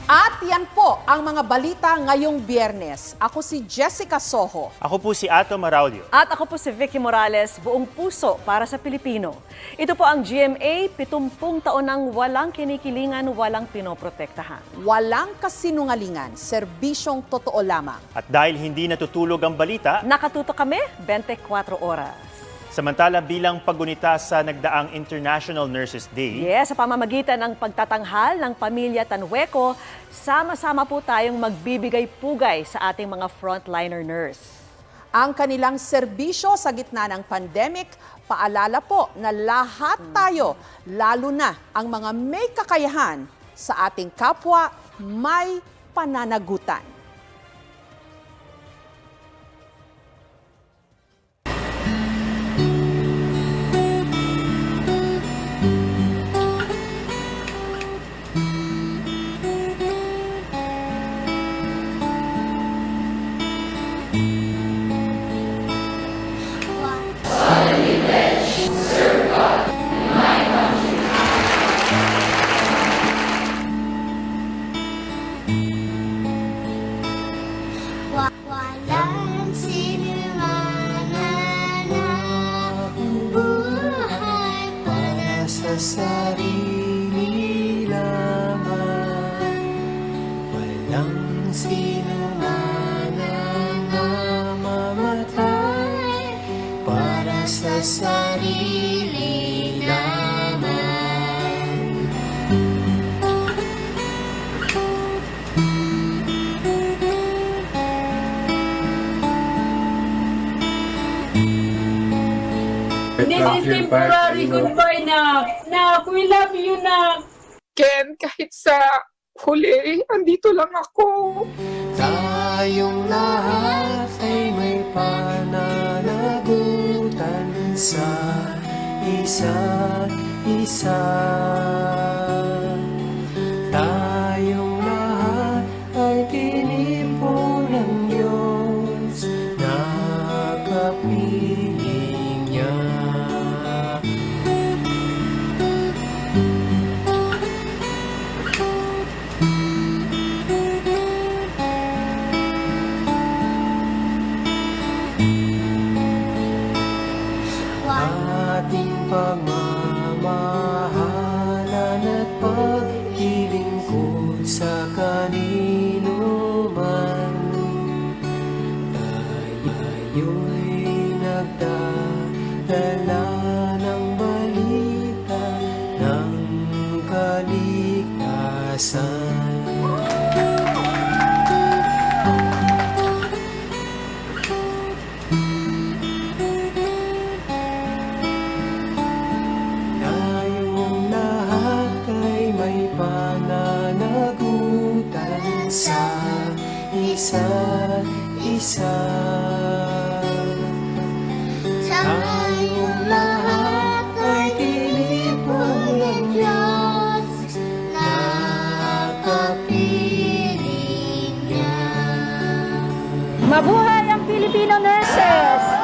At yan po ang mga balita ngayong Biyernes. Ako si Jessica Soho. Ako po si Ato Maraulio. At ako po si Vicky Morales, buong puso para sa Pilipino. Ito po ang GMA, 70 taon nang walang kinikilingan, walang pinoprotektahan. Walang kasinungalingan, serbisyong totoo lamang. At dahil hindi natutulog ang balita, Nakatuto kami 24 oras. samantala bilang paggunita sa nagdaang International Nurses Day, Yes, sa pamamagitan ng pagtatanghal ng Pamilya Tanhueco, sama-sama po tayong magbibigay-pugay sa ating mga frontliner nurse. Ang kanilang serbisyo sa gitna ng pandemic, paalala po na lahat tayo, lalo na ang mga may kakayahan sa ating kapwa, may pananagutan. Walang sinumana na buhay para sa sarili lamang. Walang sinumana na mamatay para sa sarili lamang. This is temporary goodbye, Nak. Nak, we love you, Nak. Ken, kahit sa huli, andito lang ako. Tayong lahat ay may pananagutan sa isa't isa. Tayong lahat ay tinipon ng Diyos na kapiling niya. Ating pagmamahalan at paglilingkod sa kanino man, tayo'y nagdadala ng balita ng kaligtasan. Tayong lahat ay may pananagutan sa isa't isa. Tayong lahat ay tinipon ng Diyos na kapiling niya. Mabuhay ang Filipino nurses!